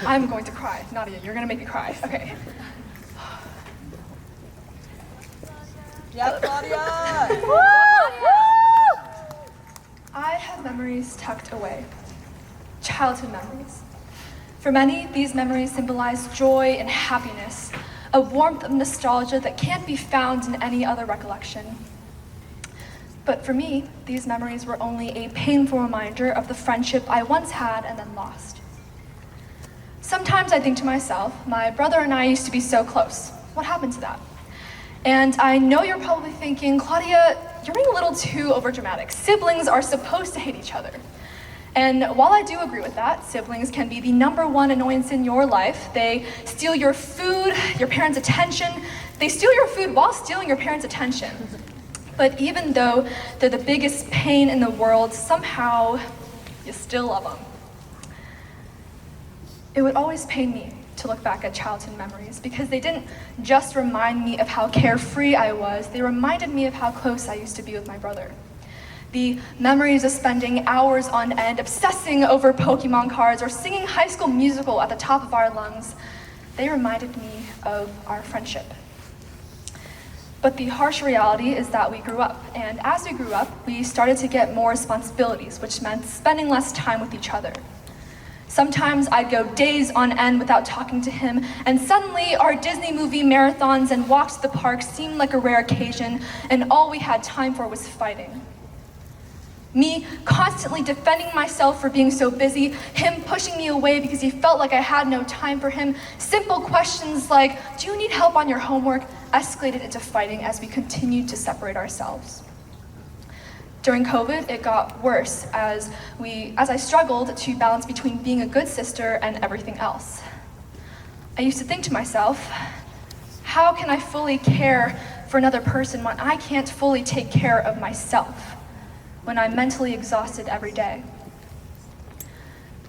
I'm going to cry. Nadia, you're gonna make me cry. Okay. Yeah, Claudia! I have memories tucked away. Childhood memories. For many, these memories symbolize joy and happiness, a warmth of nostalgia that can't be found in any other recollection. But for me, these memories were only a painful reminder of the friendship I once had and then lost. Sometimes I think to myself, my brother and I used to be so close. What happened to that? And I know you're probably thinking, Claudia, you're being a little too overdramatic. Siblings are supposed to hate each other. And while I do agree with that, siblings can be the #1 annoyance in your life. They steal your food, your parents' attention. They steal your food while stealing your parents' attention. But even though they're the biggest pain in the world, somehow you still love them. It would always pain me to look back at childhood memories because they didn't just remind me of how carefree I was, they reminded me of how close I used to be with my brother. The memories of spending hours on end obsessing over Pokemon cards or singing High School Musical at the top of our lungs, they reminded me of our friendship. But the harsh reality is that we grew up, and as we grew up, we started to get more responsibilities, which meant spending less time with each other. Sometimes I'd go days on end without talking to him, and suddenly our Disney movie marathons and walks to the park seemed like a rare occasion, and all we had time for was fighting. Me constantly defending myself for being so busy, him pushing me away because he felt like I had no time for him. Simple questions like, do you need help on your homework, escalated into fighting as we continued to separate ourselves. During COVID, it got worse as I struggled to balance between being a good sister and everything else. I used to think to myself, how can I fully care for another person when I can't fully take care of myself, when I'm mentally exhausted every day?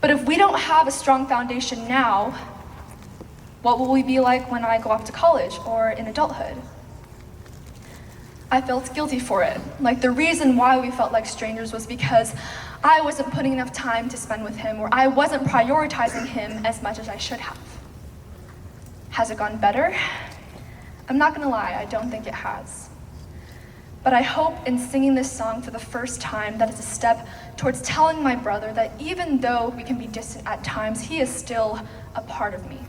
But if we don't have a strong foundation now, what will we be like when I go off to college or in adulthood? I felt guilty for it. Like the reason why we felt like strangers was because I wasn't putting enough time to spend with him, or I wasn't prioritizing him as much as I should have. Has it gone better? I'm not gonna lie, I don't think it has. But I hope in singing this song for the first time that it's a step towards telling my brother that even though we can be distant at times, he is still a part of me.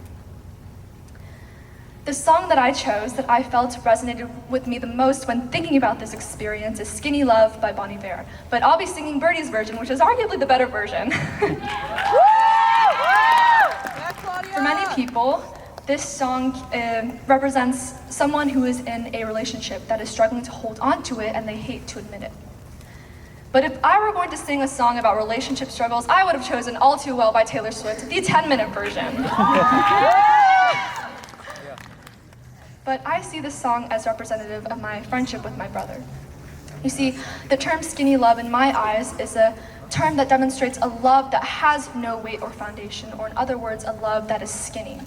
The song that I chose that I felt resonated with me the most when thinking about this experience is Skinny Love by Bon Iver. But I'll be singing Birdie's version, which is arguably the better version. For many people, this song represents someone who is in a relationship that is struggling to hold on to it and they hate to admit it. But if I were going to sing a song about relationship struggles, I would have chosen All Too Well by Taylor Swift, the 10-minute version. But I see this song as representative of my friendship with my brother. You see, the term skinny love in my eyes is a term that demonstrates a love that has no weight or foundation, or in other words, a love that is skinny.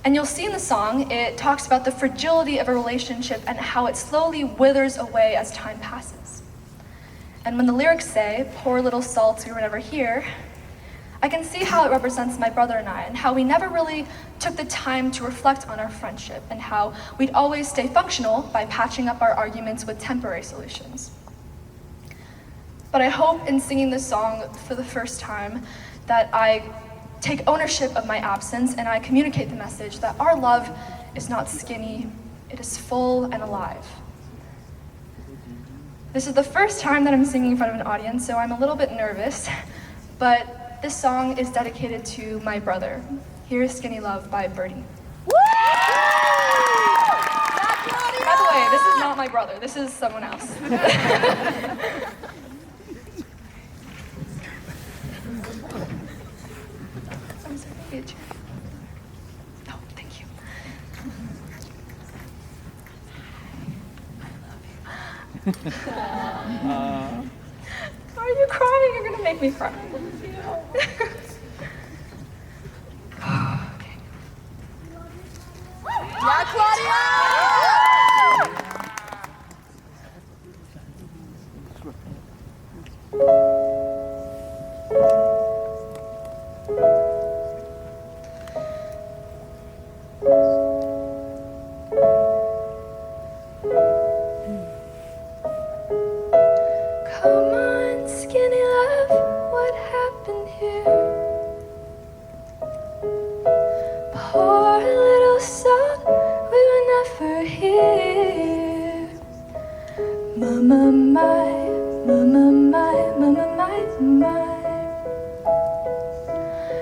And you'll see in the song, it talks about the fragility of a relationship and how it slowly withers away as time passes. And when the lyrics say, poor little salts we were never here, I can see how it represents my brother and I, and how we never really took the time to reflect on our friendship, and how we'd always stay functional by patching up our arguments with temporary solutions. But I hope in singing this song for the first time that I take ownership of my absence and I communicate the message that our love is not skinny, it is full and alive. This is the first time that I'm singing in front of an audience, so I'm a little bit nervous, but this song is dedicated to my brother. Here is Skinny Love by Birdie. Woo! By the way, this is not my brother, this is someone else. I'm sorry, maybe a chair. Oh, thank you. Why are you crying? You're gonna make me cry. Yeah, Claudia! mama, my, mama, my, mama, my.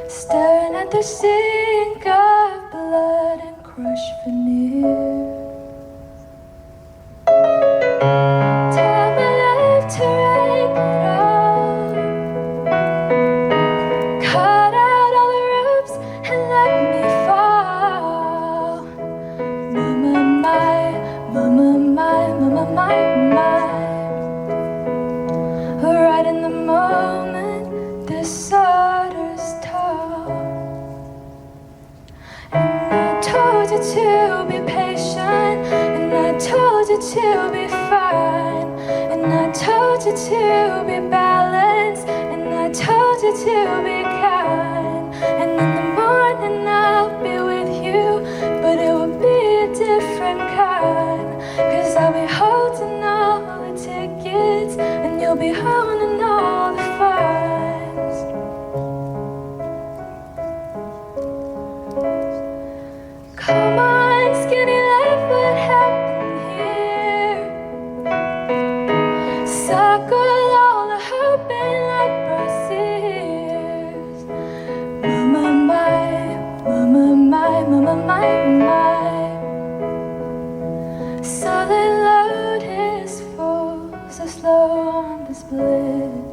Staring at the sink of blood and crushed veneer. Tell my life to write it all. Cut out all the ropes and let me fall. Mama, my, mama, my, mama, my, my. Right in the moment, this sawdust tall. And I told you to be patient, and I told you to be fine, and I told you to be balanced, and I told you to be kind. And in the morning I'll be with you, but it will be a different kind. 'Cause I'll be holding all the tickets, and you'll be holding all the fines. Come on, skinny love, what happened here? Suckle all the hope in like braziers. Mama, my, mama, my, mama, my, my. So they load his full, so slow on the split.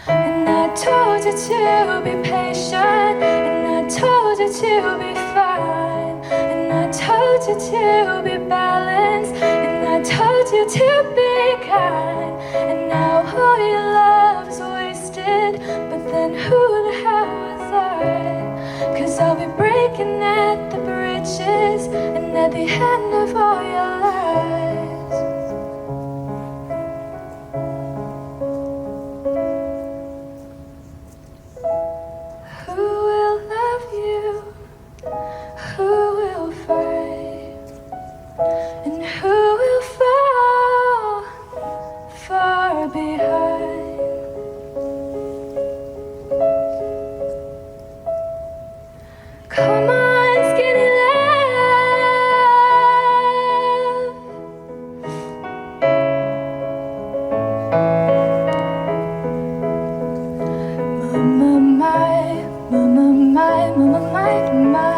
And I told you to be patient, and I told you to be fine, and I told you to be balanced, and I told you to be kind. And now all your love's wasted, but then who the hell was I? 'Cause I'll be breaking at the bridges, and at the end of all your lies. Who will love you? Who will fight? And who will fall far behind? Come on, skinny love. Mama, my, mama, my, mama, my, my.